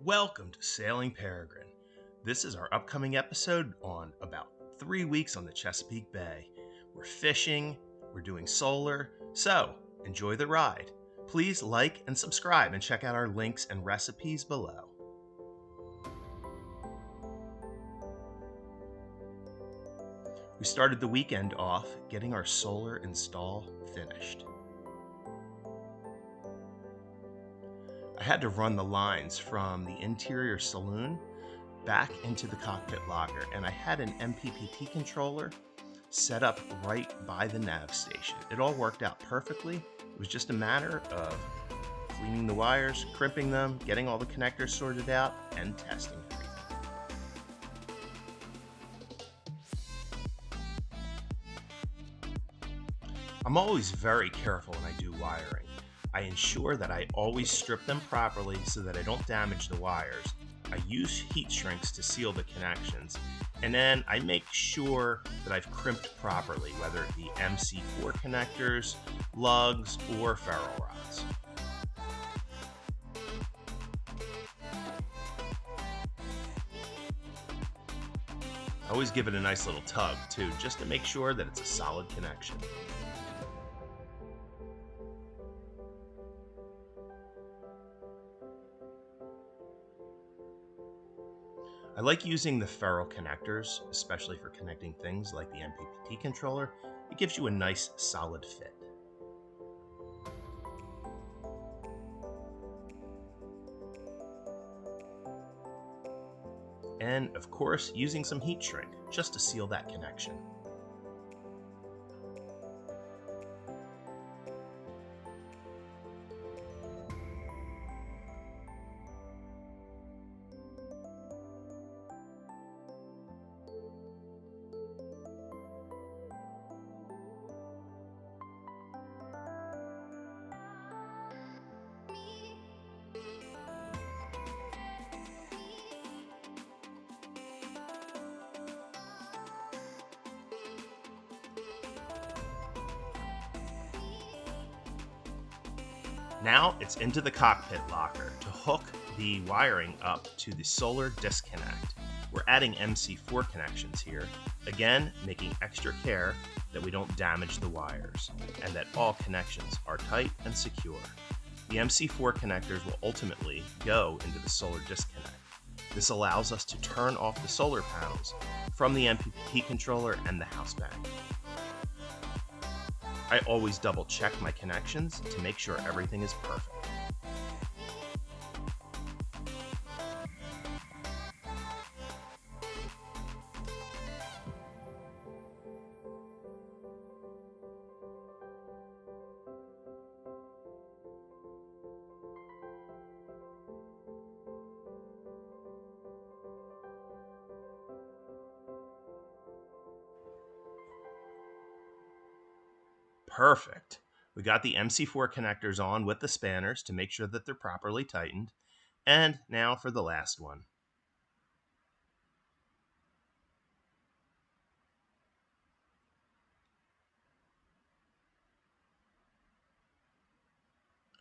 Welcome to Sailing Peregrine. This is our upcoming episode on about 3 weeks on the Chesapeake Bay. We're fishing, we're doing solar, so enjoy the ride. Please like and subscribe and check out our links and recipes below. We started the weekend off getting our solar install finished. I had to run the lines from the interior saloon back into the cockpit locker, and I had an MPPT controller set up right by the nav station. It all worked out perfectly. It was just a matter of cleaning the wires, crimping them, getting all the connectors sorted out, and testing everything. I'm always very careful when I do wiring. I ensure that I always strip them properly so that I don't damage the wires. I use heat shrinks to seal the connections, and then I make sure that I've crimped properly, whether it be MC4 connectors, lugs, or ferrule rods. I always give it a nice little tug too, just to make sure that it's a solid connection. I like using the ferrule connectors, especially for connecting things like the MPPT controller. It gives you a nice solid fit. And of course, using some heat shrink just to seal that connection. Now it's into the cockpit locker to hook the wiring up to the solar disconnect. We're adding MC4 connections here, again making extra care that we don't damage the wires and that all connections are tight and secure. The MC4 connectors will ultimately go into the solar disconnect. This allows us to turn off the solar panels from the MPPT controller and the house bank. I always double check my connections to make sure everything is perfect. Perfect. We got the MC4 connectors on with the spanners to make sure that they're properly tightened. And now for the last one.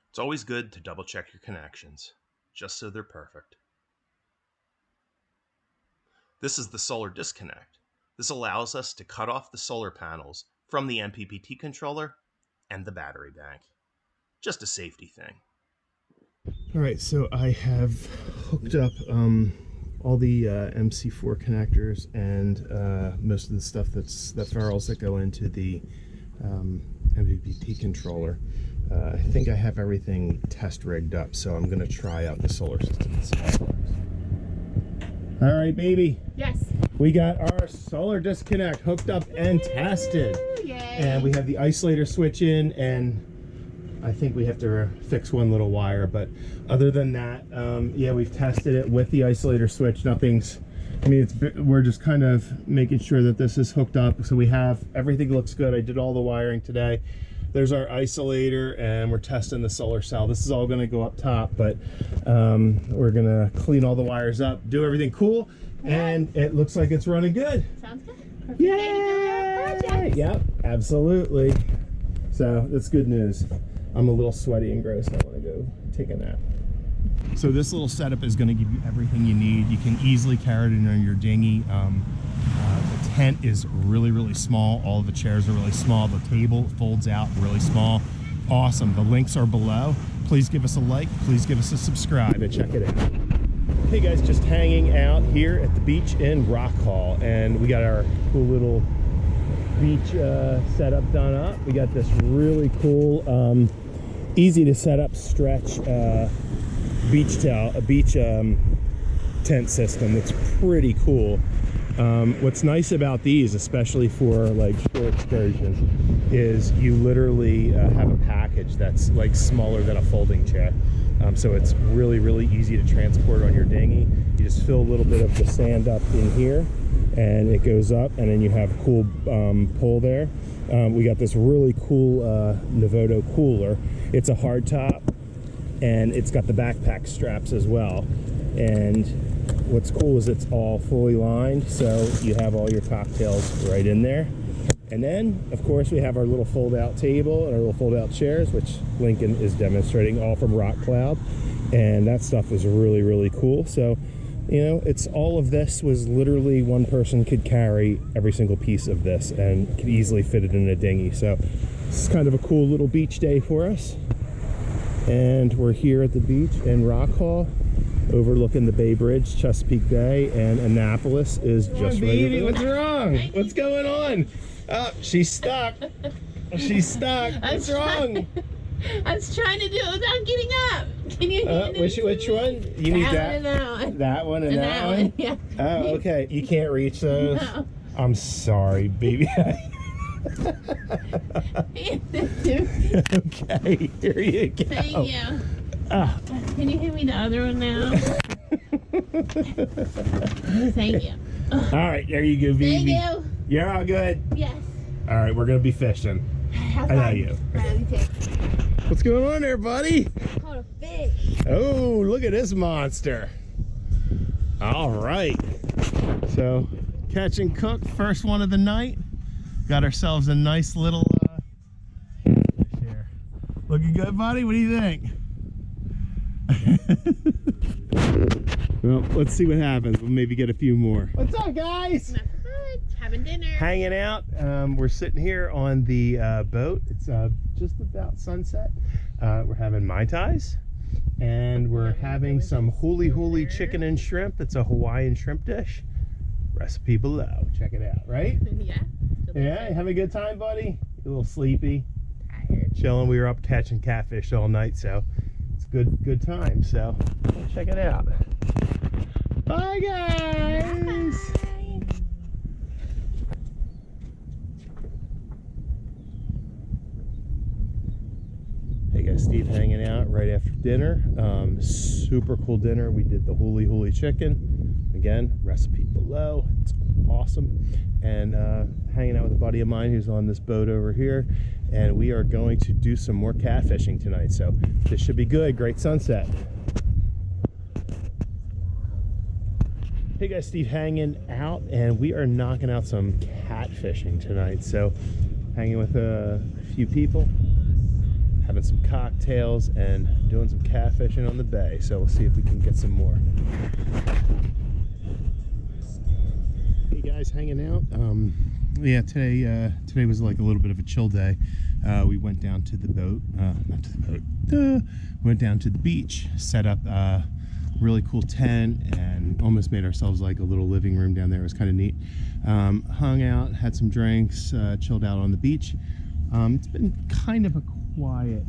It's always good to double check your connections, just so they're perfect. This is the solar disconnect. This allows us to cut off the solar panels from the MPPT controller and the battery bank. Just a safety thing. All right, so I have hooked up all the MC4 connectors and most of the stuff the ferrules that go into the MPPT controller. I think I have everything test rigged up, so I'm gonna try out the solar system and see how it works. All right, baby. Yes. We got our solar disconnect hooked up and tested. Yay. And we have the isolator switch in, and I think we have to fix one little wire, but other than that, yeah, we've tested it with the isolator switch. Nothing's, I mean, we're just kind of making sure that this is hooked up. So we have, everything looks good. I did all the wiring today. There's our isolator, and we're testing the solar cell. This is all gonna go up top, but we're gonna clean all the wires up, do everything cool, and it looks like it's running good. Sounds good. Perfect. Yay! Yep, absolutely. So that's good news. I'm a little sweaty and gross, and I wanna go take a nap. So this little setup is going to give you everything you need. You can easily carry it in on your dinghy. The tent is really, really small. All of the chairs are really small. The table folds out really small. Awesome. The links are below. Please give us a like. Please give us a subscribe and check it out. Hey guys, just hanging out here at the beach in Rock Hall, and we got our cool little beach setup done up. We got this really cool, easy to set up stretch beach tent system. It's pretty cool. What's nice about these, especially for like short excursions, is you literally have a package that's like smaller than a folding chair. So it's really, really easy to transport on your dinghy. You just fill a little bit of the sand up in here, and it goes up, and then you have a cool pull there. We got this really cool Novoto cooler. It's a hard top, and it's got the backpack straps as well. And what's cool is it's all fully lined, so you have all your cocktails right in there. And then, of course, we have our little fold-out table and our little fold-out chairs, which Lincoln is demonstrating, all from Rock Cloud. And that stuff is really, really cool. So, you know, it's all of this was literally one person could carry every single piece of this and could easily fit it in a dinghy. So it's kind of a cool little beach day for us. And we're here at the beach in Rock Hall, overlooking the Bay Bridge, Chesapeake Bay, and Annapolis is just right. What's wrong? What's going on? Oh, she's stuck. She's stuck. What's wrong? I was trying to do it without getting up. Can you hear which one? You need that? That one and that one? Yeah. Oh, okay. You can't reach those? No. I'm sorry, baby. Okay, here you go. Thank you. Can you hand me the other one now? Thank you. All right, there you go, baby. Thank you. You're all good? Yes. All right, we're going to be fishing. I know you. What's going on there, buddy? Caught a fish. Oh, look at this monster. All right. So, catch and cook, first one of the night. Got ourselves a nice little fish here. Looking good, buddy? What do you think? Well, let's see what happens. We'll maybe get a few more. What's up, guys? Not much. Having dinner. Hanging out. We're sitting here on the boat. It's just about sunset. We're having Mai Tais, and we're having some huli huli chicken and shrimp. It's a Hawaiian shrimp dish. Recipe below. Check it out, right? Yeah. Yeah, you having a good time, buddy? You a little sleepy? Tired. Chilling. We were up catching catfish all night, so it's good time. So check it out. Bye, guys. Bye. Hey guys, Steve hanging out right after dinner. Super cool dinner. We did the huli huli chicken. Again, recipe below. It's awesome. And hanging out with a buddy of mine who's on this boat over here. And we are going to do some more catfishing tonight. So this should be good. Great sunset. Hey guys, Steve hanging out, and we are knocking out some catfishing tonight. So hanging with a few people, having some cocktails, and doing some catfishing on the bay. So we'll see if we can get some more. Hey guys, hanging out. Yeah, today was like a little bit of a chill day. We went down to the boat, not to the boat, went down to the beach, set up really cool tent, and almost made ourselves like a little living room down there. It was kind of neat. Hung out, had some drinks, chilled out on the beach. It's been kind of a quiet,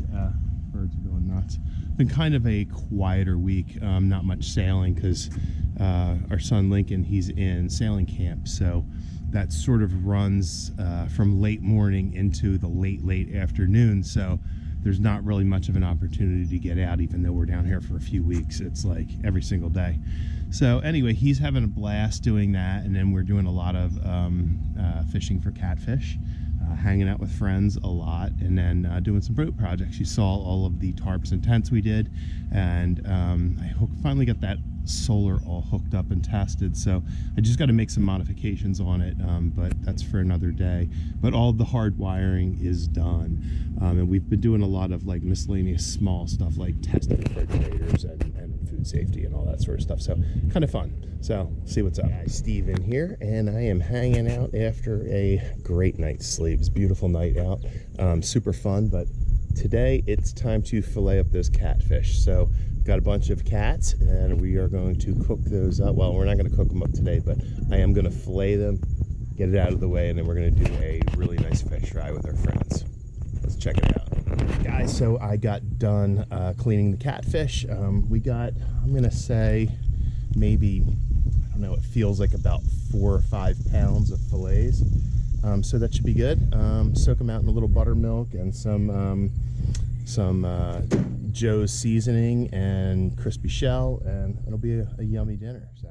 birds are going nuts. Been kind of a quieter week. Not much sailing because our son Lincoln, he's in sailing camp, so that sort of runs from late morning into the late afternoon. So there's not really much of an opportunity to get out, even though we're down here for a few weeks. It's like every single day. So anyway, he's having a blast doing that, and then we're doing a lot of fishing for catfish, hanging out with friends a lot, and then doing some boat projects. You saw all of the tarps and tents we did, and I finally got that solar all hooked up and tested, so I just got to make some modifications on it, but that's for another day. But all the hard wiring is done, and we've been doing a lot of like miscellaneous small stuff like testing refrigerators and food food safety and all that sort of stuff. So kind of fun. So see what's up. Steven here, and I am hanging out after a great night's sleep. It's a beautiful night out, super fun. But today it's time to fillet up those catfish. So got a bunch of cats, and we are going to cook those up. Well, we're not going to cook them up today, but I am going to fillet them, get it out of the way, and then we're going to do a really nice fish fry with our friends. Let's check it out. Guys, so I got done cleaning the catfish. We got, I'm going to say, maybe, I don't know, it feels like about 4 or 5 pounds of fillets. So that should be good. Soak them out in a little buttermilk and some Joe's seasoning and crispy shell, and it'll be a yummy dinner. So